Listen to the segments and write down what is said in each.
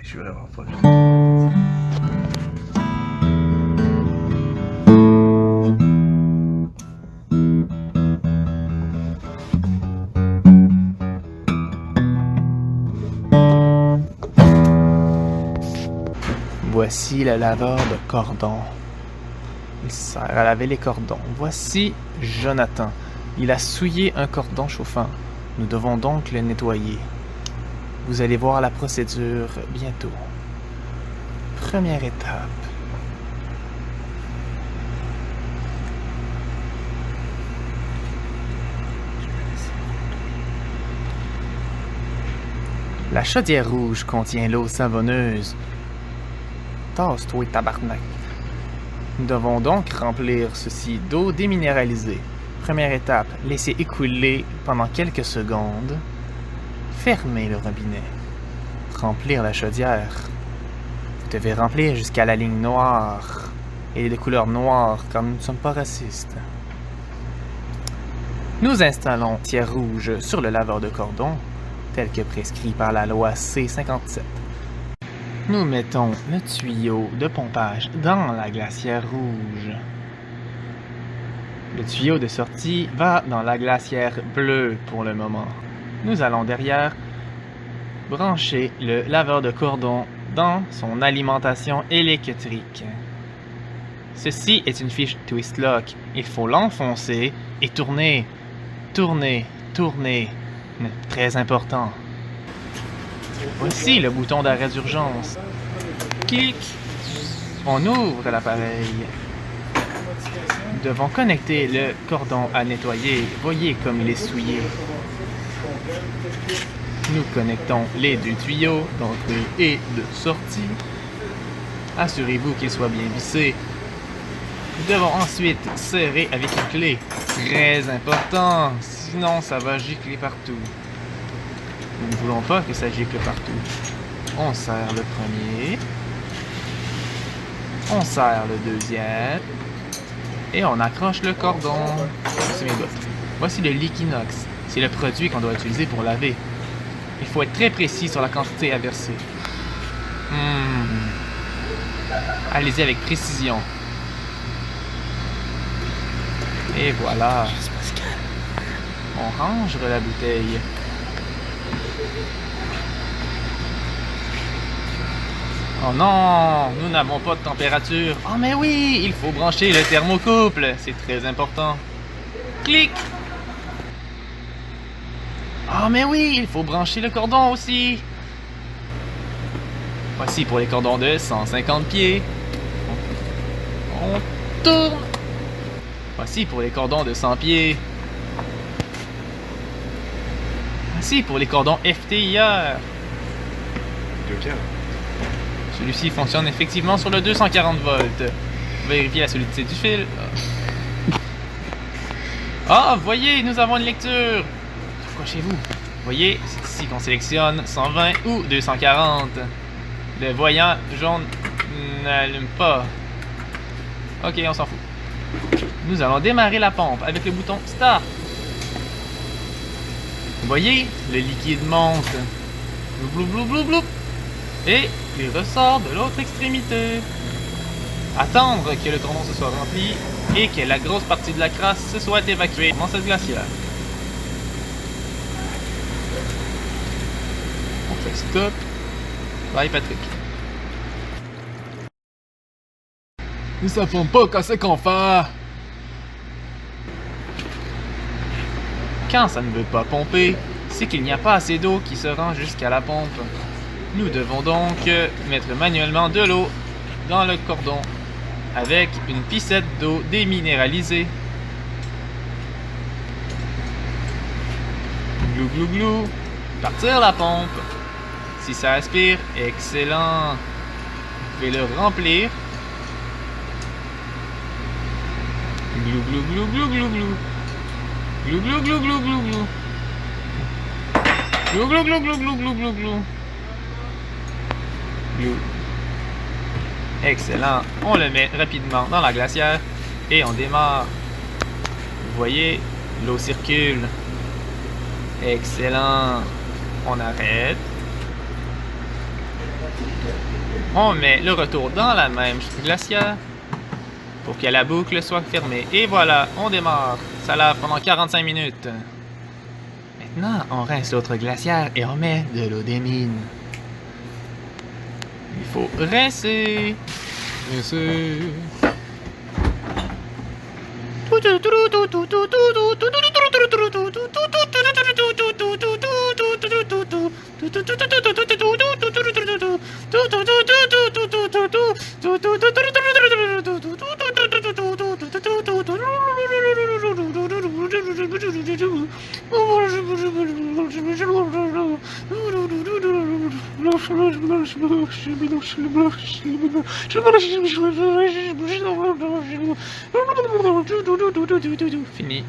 Je suis vraiment pas. Voici le laveur de cordons. Il sert à laver les cordons. Voici Jonathan. Il a souillé un cordon chauffant. Nous devons donc le nettoyer. Vous allez voir la procédure bientôt. Première étape. La chaudière rouge contient l'eau savonneuse. Tasse-toi, tabarnak. Nous devons donc remplir ceci d'eau déminéralisée. Première étape, laissez écouler pendant quelques secondes. Fermez le robinet. Remplir la chaudière. Vous devez remplir jusqu'à la ligne noire. Et de couleur noire, car nous ne sommes pas racistes. Nous installons tiers rouge sur le laveur de cordons, tel que prescrit par la loi C-57. Nous mettons le tuyau de pompage dans la glacière rouge. Le tuyau de sortie va dans la glacière bleue pour le moment. Nous allons derrière brancher le laveur de cordons dans son alimentation électrique. Ceci est une fiche Twist Lock. Il faut l'enfoncer et tourner. Tourner, tourner. Très important. Voici le bouton d'arrêt d'urgence. Clic. On ouvre l'appareil. Nous devons connecter le cordon à nettoyer. Voyez comme il est souillé. Nous connectons les deux tuyaux d'entrée et de sortie. Assurez-vous qu'ils soient bien vissés. Nous devons ensuite serrer avec une clé. Très important, sinon ça va gicler partout. Nous ne voulons pas que ça gicle partout. On serre le premier. On serre le deuxième. Et on accroche le cordon. Voici mes bottes. Voici le Liquinox. C'est le produit qu'on doit utiliser pour laver. Il faut être très précis sur la quantité à verser. Allez-y avec précision. Et voilà. On range la bouteille. Oh non, nous n'avons pas de température. Oh mais oui, il faut brancher le thermocouple. C'est très important. Clic. Oh mais oui, il faut brancher le cordon aussi. Voici pour les cordons de 150 pieds. On tourne. Voici pour les cordons de 100 pieds. Voici pour les cordons FTIR. Celui-ci fonctionne effectivement sur le 240 volts. Vérifiez la solidité du fil. Ah, voyez, nous avons une lecture. Accrochez-vous. Voyez, c'est ici qu'on sélectionne 120 ou 240. Le voyant jaune n'allume pas. Ok, on s'en fout. Nous allons démarrer la pompe avec le bouton Start. Vous voyez, le liquide monte. Blou, blou, blou, blou. Et il ressort de l'autre extrémité. Attendre que le cordon se soit rempli et que la grosse partie de la crasse se soit évacuée dans cette glacière. On fait stop. Bye Patrick. Nous savons pas qu'est-ce qu'on fait. Quand ça ne veut pas pomper, c'est qu'il n'y a pas assez d'eau qui se rend jusqu'à la pompe. Nous devons donc mettre manuellement de l'eau dans le cordon avec une pissette d'eau déminéralisée. Glou glou glou. Partir la pompe. Si ça aspire, excellent. Vous pouvez le remplir. Glou glou glou glou glou glou. Glou glou glou glou glou glou. Glou glou glou glou glou glou glou glou. Glou. Excellent. On le met rapidement dans la glacière et on démarre. Vous voyez, l'eau circule. Excellent. On arrête. On met le retour dans la même glacière pour que la boucle soit fermée. Et voilà, on démarre. Ça lave pendant 45 minutes. Maintenant, on rince l'autre glacière et on met de l'eau des mines. Il faut rincer. Rincer. Fini.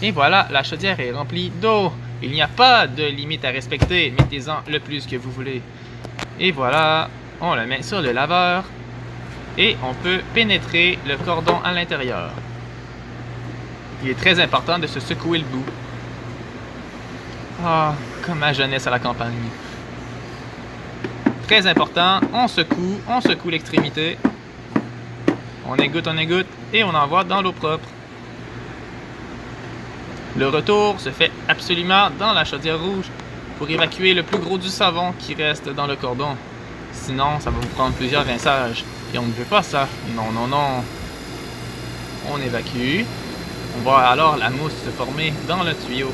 Et voilà, la chaudière est remplie d'eau. Il n'y a pas de limite à respecter. Mettez-en le plus que vous voulez. Et voilà, on le met sur le laveur. Et on peut pénétrer le cordon à l'intérieur. Il est très important de se secouer le bout. Ah, comme ma jeunesse à la campagne. Très important, on secoue l'extrémité. On égoutte, et on envoie dans l'eau propre. Le retour se fait absolument dans la chaudière rouge pour évacuer le plus gros du savon qui reste dans le cordon. Sinon, ça va vous prendre plusieurs rinçages. Et on ne veut pas ça. Non, non, non. On évacue. On voit alors la mousse se former dans le tuyau.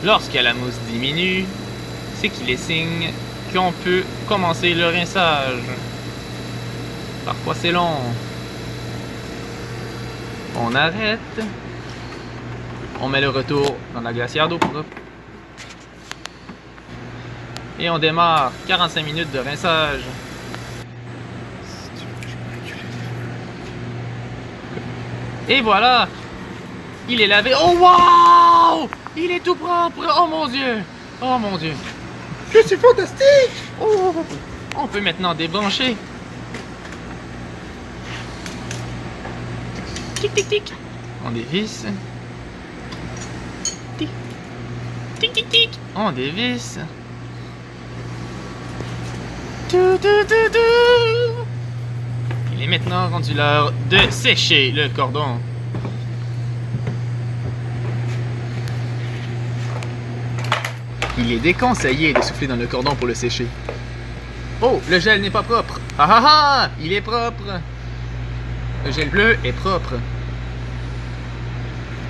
Lorsque la mousse diminue, c'est qu'il est signe qu'on peut commencer le rinçage. Parfois c'est long. On arrête. On met le retour dans la glacière d'eau propre. Et on démarre 45 minutes de rinçage. Et voilà! Il est lavé. Oh wow! Il est tout propre! Oh mon Dieu! Oh mon Dieu! C'est fantastique! Oh! On peut maintenant débrancher. Tic tic tic! On dévisse. Tic tic tic tic! On dévisse. Tout, tout, tout, tout. Il est maintenant rendu l'heure de sécher le cordon. Il est déconseillé de souffler dans le cordon pour le sécher. Oh, le gel n'est pas propre. Ah ah ah! Il est propre. Le gel bleu est propre.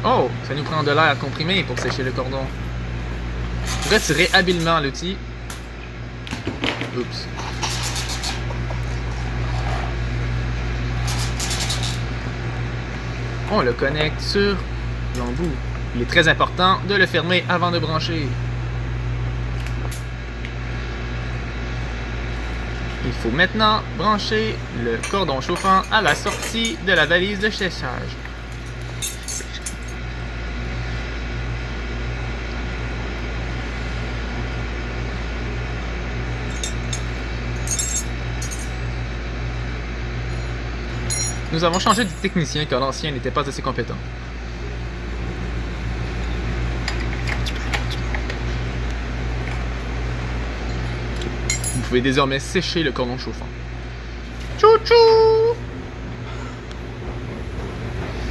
Oh, ça nous prend de l'air comprimé pour sécher le cordon. Retirez habilement l'outil. Oups. On le connecte sur l'embout. Il est très important de le fermer avant de brancher. Il faut maintenant brancher le cordon chauffant à la sortie de la valise de séchage. Nous avons changé de technicien car l'ancien n'était pas assez compétent. Vous pouvez désormais sécher le cordon chauffant. Tchou-tchou!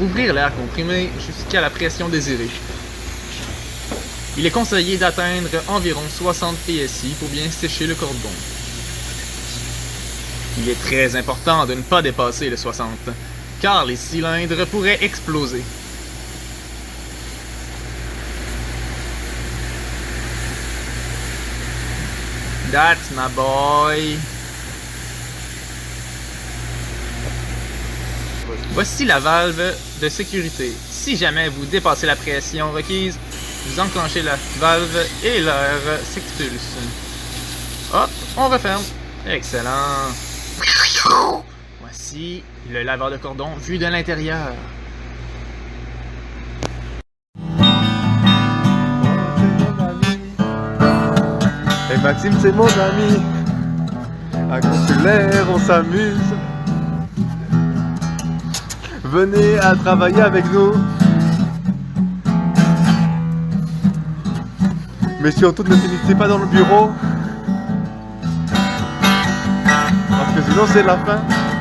Ouvrir l'air comprimé jusqu'à la pression désirée. Il est conseillé d'atteindre environ 60 PSI pour bien sécher le cordon. Il est très important de ne pas dépasser le 60, car les cylindres pourraient exploser. That's my boy. Voici la valve de sécurité. Si jamais vous dépassez la pression requise, vous enclenchez la valve et l'air s'expulse. Hop, on referme. Excellent. Voici le laveur de cordon vu de l'intérieur. Et Maxime c'est mon ami. À Consulaire on s'amuse. Venez à travailler avec nous. Mais surtout ne finissez pas dans le bureau. sinon c'est la fin.